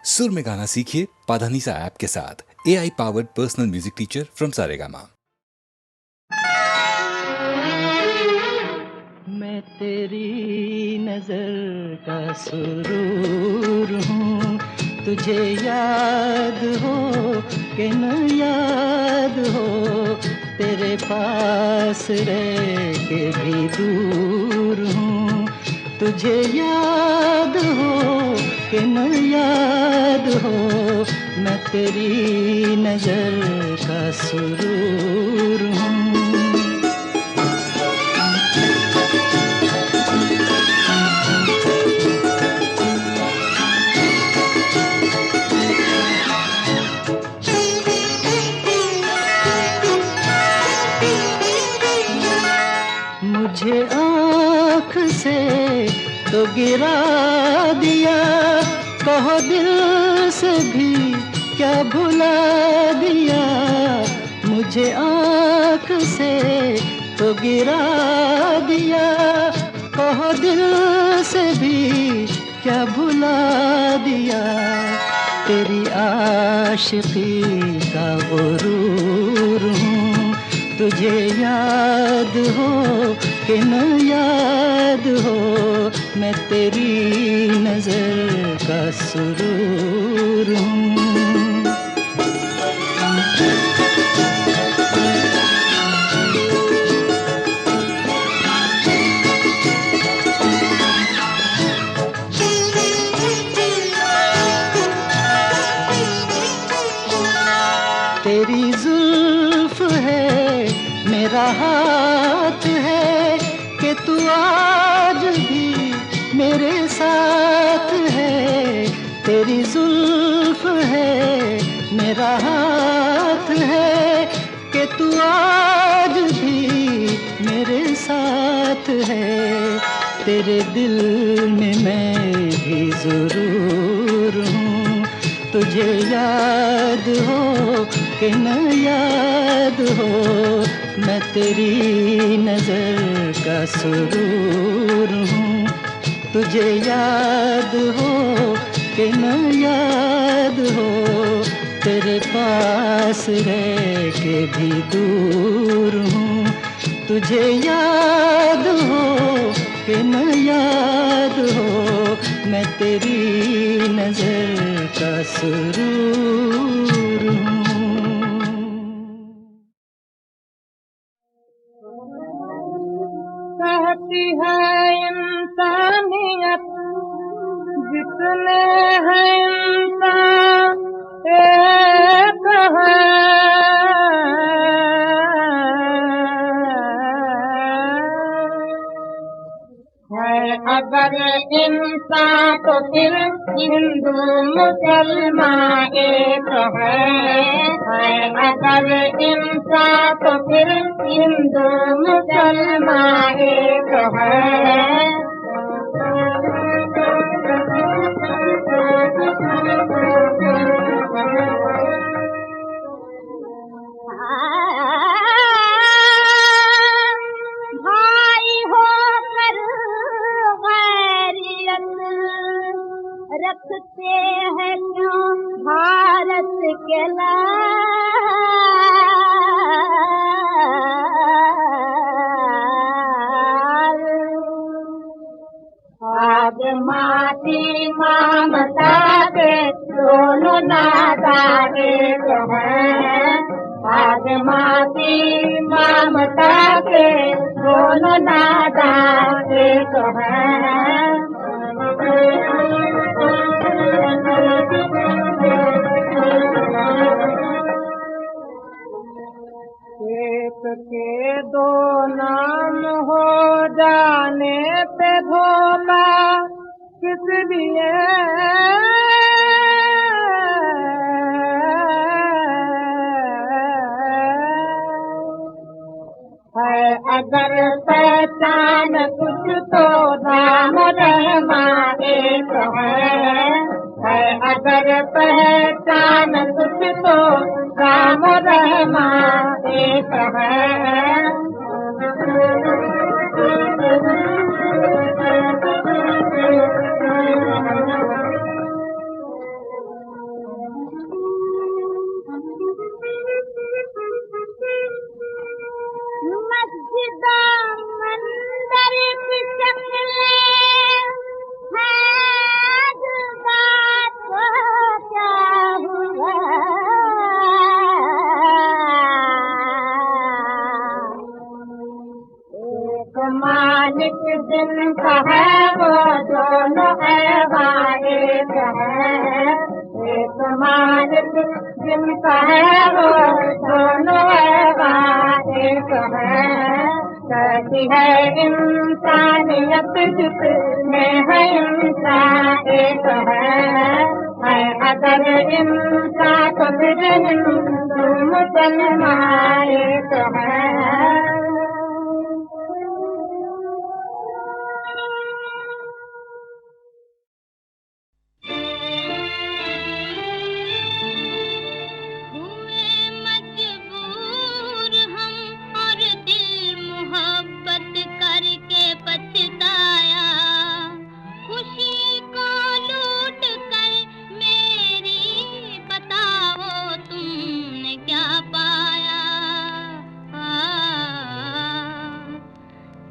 सुर में गाना सीखिए पाधानीसा ऐप के साथ। AI powered personal music teacher from Saregama. मैं तेरी नजर का सुरूर हूँ, तुझे याद हो कि न याद हो, तेरे पास रह के भी दूर हूँ। तुझे याद हो कि न याद हो, मैं तेरी नजर का सुरूर हूँ। मुझे आँख से तो गिरा दिया, कहो दिल से भी क्या भुला दिया। मुझे आँख से तो गिरा दिया, कहो दिल से भी क्या भुला दिया। तेरी आशिकी का गुरूर हूँ, तुझे याद हो कि न याद हो, मैं तेरी नजर का सुरूर हूँ। तेरी जुल्फ है मेरा हाथ है, कि तू आज भी मेरे साथ है। तेरी जुल्फ है मेरा हाथ है, कि तू आज भी मेरे साथ है। तेरे दिल में मैं भी जरूर हूँ, तुझे याद हो कि न याद हो, मैं तेरी नजर का सुरूर हूँ। तुझे याद हो कि न याद हो, तेरे पास रह के भी दूर हूँ। तुझे याद हो कि न याद हो, मैं तेरी नजर का सुरूर हूँ। कहती है इंसानियत जितने हैं इंसान एक है अगर इंसान तो फिर हिंदू मुसलमान एक है अगर इंसान तो फिर हिंदू मुसलमान एक है। भाई होकर गैरियत रखते हैं क्यों भारत के लाल। आज माटी ममता के दोनों दादा एक हैं। आज माटी ममता के दोनों दादा एक हैं। एक के दो नाम हो जाने पे धोखा किस लिए है अगर पहचान कुछ तो नाम रहमान एक है अगर पहचान कुछ तो नाम रहमान एक है। जिनका है वो दोनों ऐवा एक है, एक मालिक जिनका है वो दोनों ऐवा एक है। कहती है इंसानियत जिसमें है इंसान एक है अगर इंसान तो फिर हिंदू मुसलमान एक है।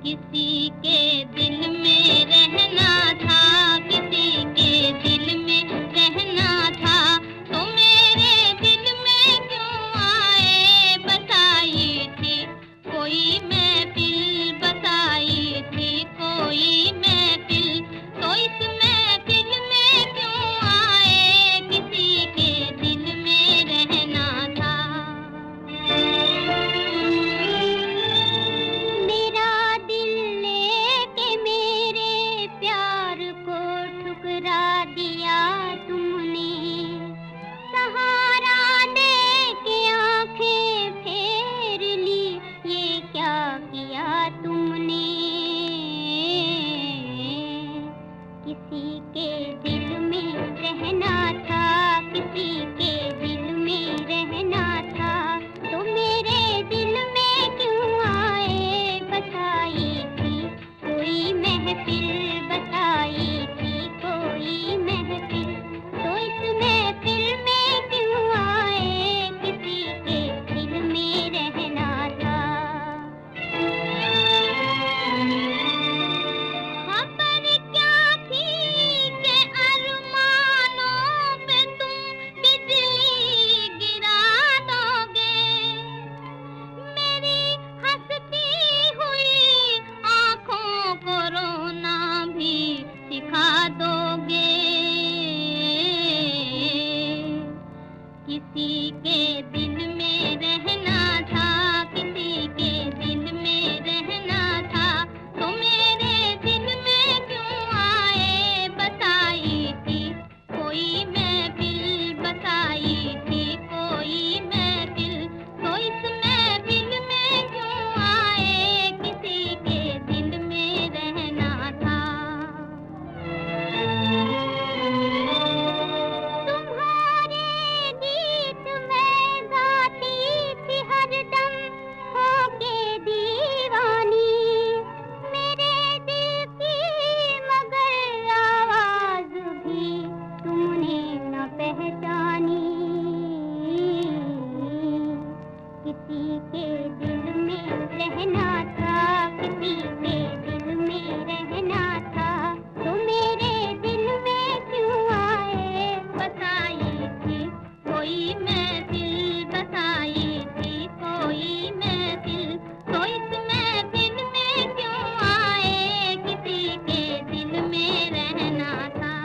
किसी के दिल में रहना था, किसी के दिल में रहना था, तो मेरे दिल में क्यों आए बसाई थी कोई महफिल, बसाई थी कोई महफिल, तो इस महफिल में क्यों आए किसी के दिल में रहना था। दिया तुमने सहारा दे के आंखें फेर ली, ये क्या किया तुमने। किसी के दिल में रहना था, किसी के दिल में रहना था, तो मेरे दिल में क्यों आए बसाई थी कोई महफिल, बसाई थी कोई महफिल, तो इस महफिल में क्यों आए किसी के दिल में रहना था। खबर क्या थी कि अरमानों पे तुम बिजली गिरा दोगे, मेरी हंसती हुई आँखों को रोना भी सिखा दोगे। किसी के दिल में रहना था, किसी के दिल में रहना था, तो मेरे दिल में क्यों आए बसाई थी कोई महफिल, बसाई थी कोई महफिल, तो इस महफिल में क्यों आए किसी के दिल में रहना था। तुम्हारे गीत मैं गाती थी हरदम होके दीवानी, मेरे दिल की मगर आवाज भी तुमने न पहचानी। किसी के दिल में रहना था, किसी के दिल में रहना था, तो मेरे दिल में क्यों आए बसाई थी कोई महफिल, बसाई थी कोई महफिल, तो इस महफिल में क्यों आए किसी के दिल में रहना था।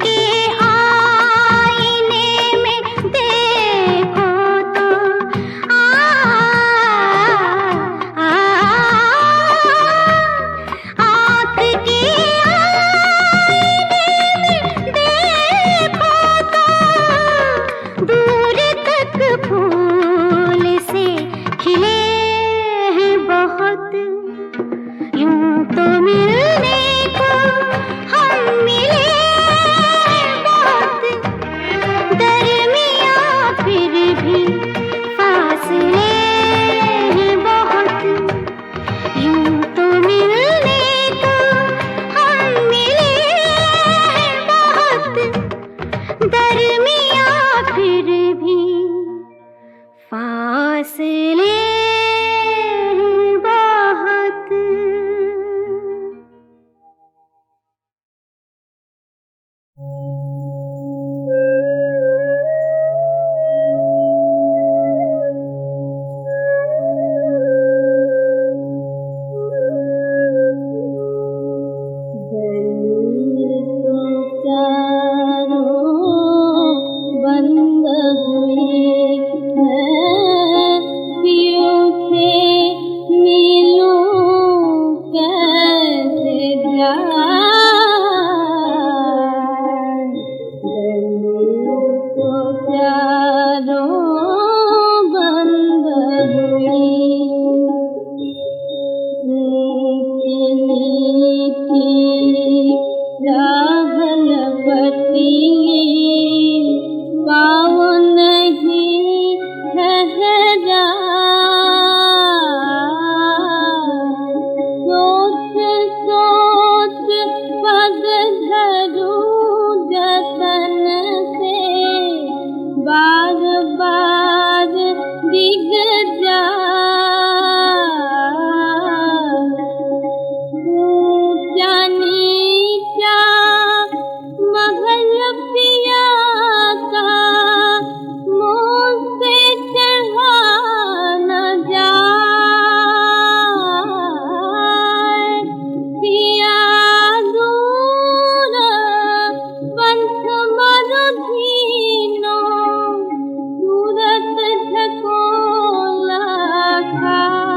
के आईने में देखो तो आँख के आईने में देखो तो दूर तक फूल से खिले हैं बहुत। यूं तो मिलने को हम मिले बहुत, दरमियाँ फिर भी फासले हैं बहुत। यूं तो मिलने को हम मिले बहुत, दरमियाँ फिर भी फासले बहुत। बंद हुई है पियों से मिलूं कैसे जान। गली तो चारों बंद हुई, नीची राह लपटी पाँव नहीं ठहरा। सोच सोच पग धरूं जतन से, बार बार डिग जा। ऊंचा नीचा महल पिया का मुझसे चढ़ा न जाए। पिया दूर पंथ मरुधीनो, सूरत झकोला खाए।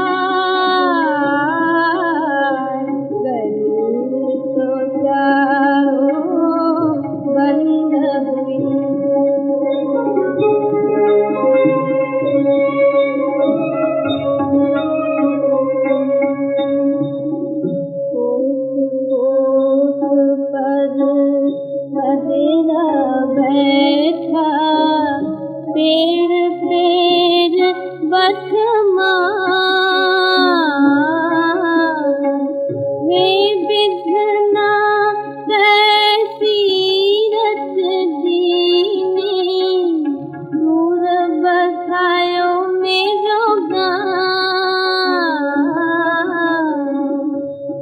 गली तो चारों बंद हुई। पर बहेरा बैठा, पेड़ पेड़ बथमा। हे विधना कैसी रच दीनी, दूर बसायो मेरो गाँव।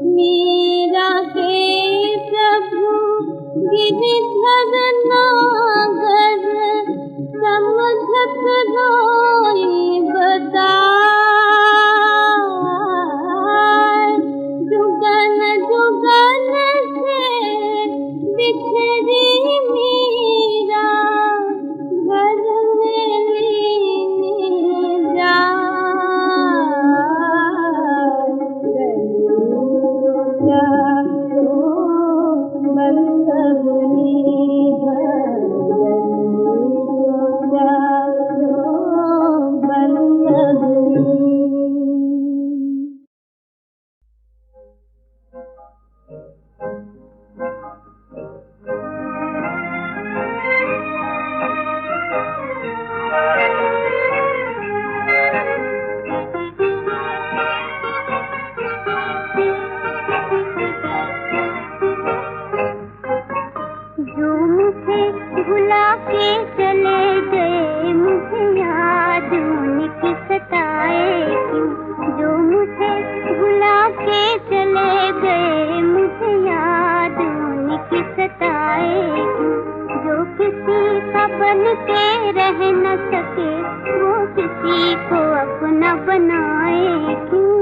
मीरा के प्रभु गिरिधर नागर, समझत रोई बताए। जुगन जुगन से बिखरी मीरा, घर में लीनी जाए। बंद हुई बंद हुई। जो मुझे भुला के चले गए, मुझे याद उनकी सताए क्यों। जो मुझे भुला के चले गए, मुझे याद उनकी सताए क्यों। जो किसी का बन के रह न सके, वो किसी को अपना बनाए क्यों।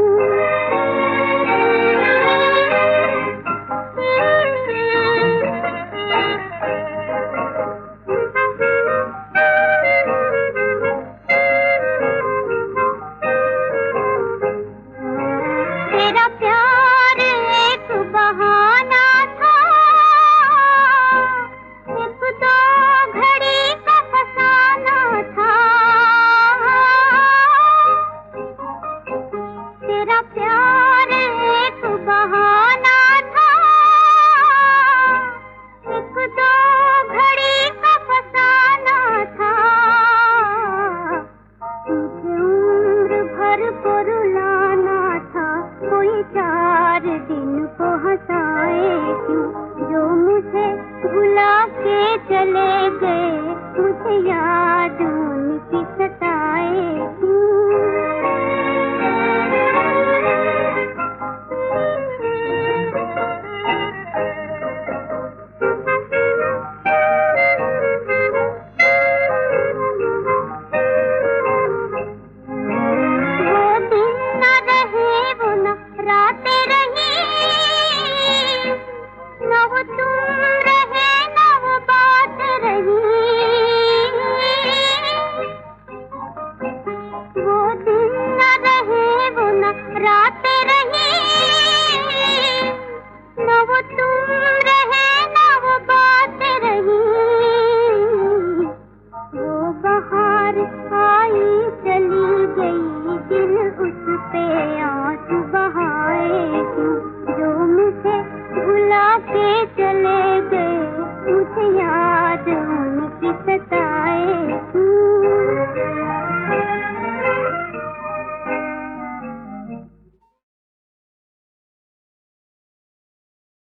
के चले गए, मुझे याद उनकी सताए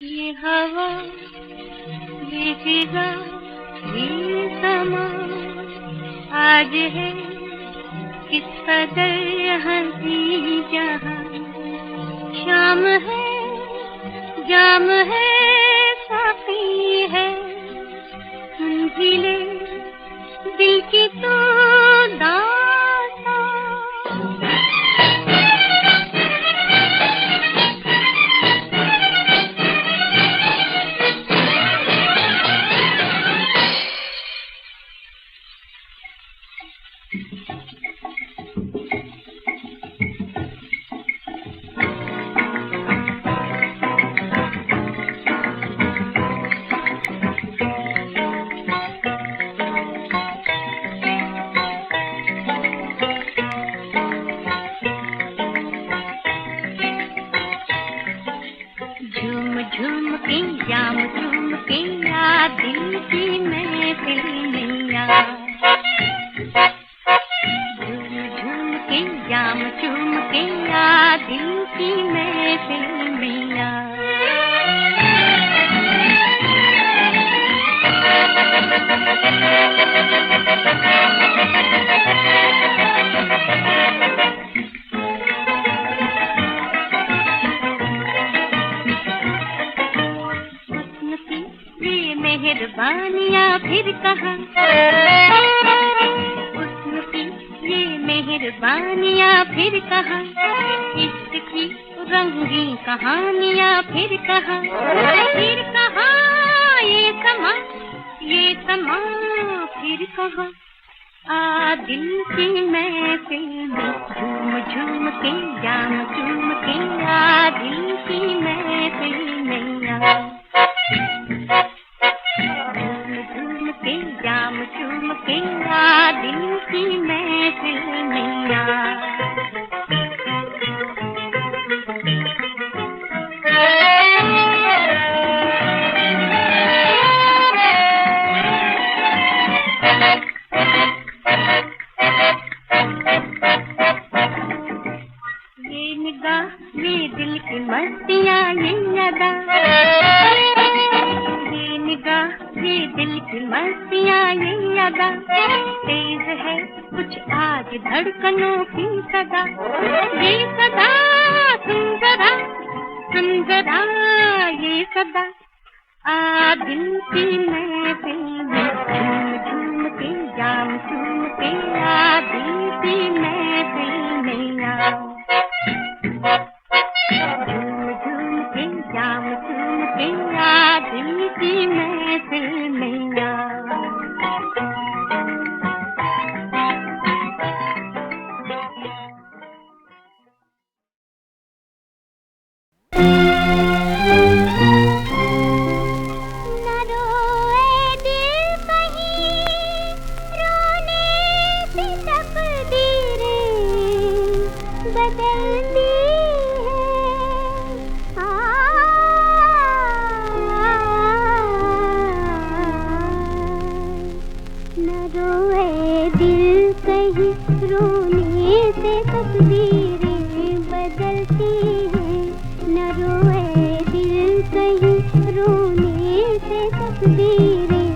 ये हवा, ये फिजा, ये समा आज है किस कदर हंसी जहां। शाम है, जाम है, साफी है, सुन भी ले दिल की तो दास्तां। झूम झूम के जाम झूम के या दिल की महफिल मैया। झूम झूम के जाम झूम के या दिल की महफिल मैया। मेहरबानियाँ फिर कहाँ, हुस्न की ये मेहरबानियाँ फिर कहाँ, इश्क की रंगी कहानियाँ फिर कहाँ ये समा फिर कहाँ। आ दिल की महफिल में झूम झूम के जाम झूम के आ दिल की महफिल में आ। जाम चूम के आ दिल की महफिल में आ। ये निगाह, ये दिल की मस्तियाँ, ये अदा, ये निगाह, ये दिल की मस्तियाँ, ये अदा, तेज है कुछ आज धड़कनों की सदा। ये सदा सुन जरा ये सदा। आ दिल की महफिल में झूम झूम के जाम झूम के आ दिल की महफिल में आ। झूम झूम के जाम झूम के आ दिल की महफिल में आ। रोने से तकदीरें बदलती हैं, न रोए दिल कहीं रोने से तकदीरें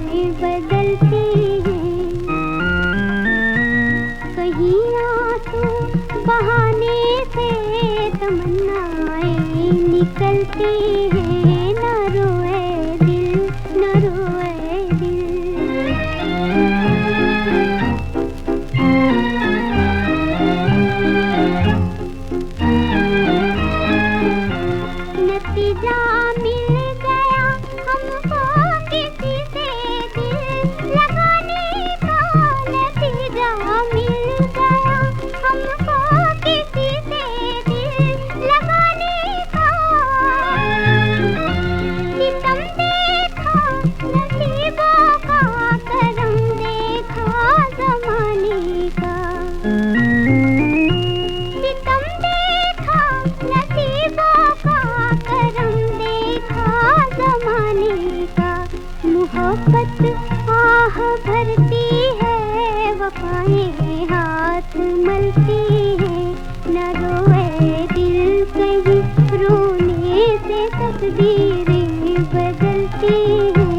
संभलती है, न रोए दिल कहीं रोने से तकदीरें बदलती हैं।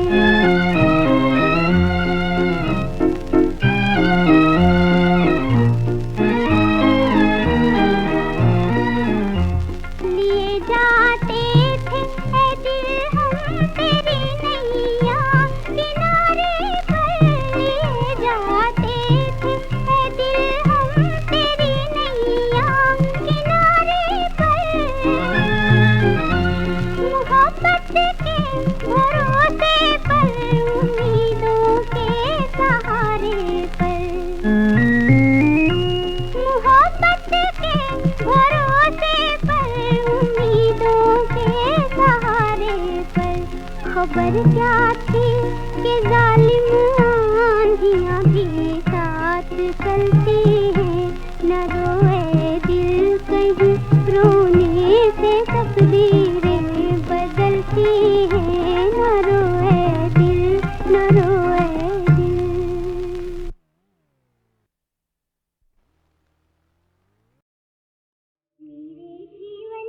लिए जाते थे ऐ दिल हम तेरी नैया किनारे पर, लिए जाते थे ऐ दिल हम तेरी नैया किनारे पर। मोहब्बत के भरोसे पर, उम्मीदों के सहारे पर, मोहब्बत के भरोसे पर, उम्मीदों के सहारे पर। खबर क्या थी कि जालिम आंधियां भी साथ चलती हैं, न रोए दिल कहीं रोने से तकदीरें बदलती हैं, न रोए दिल, न रोए दिल। मेरे जीवन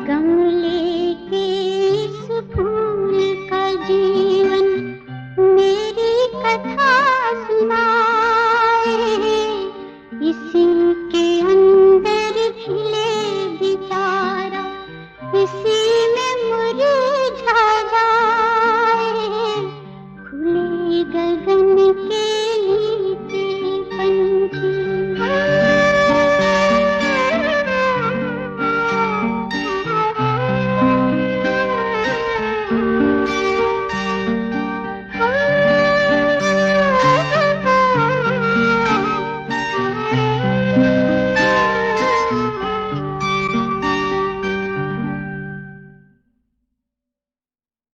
गमले के इस फूल का जीवन मेरी कथा सुनाए, इसी के अंदर खिले बेचारा, इसी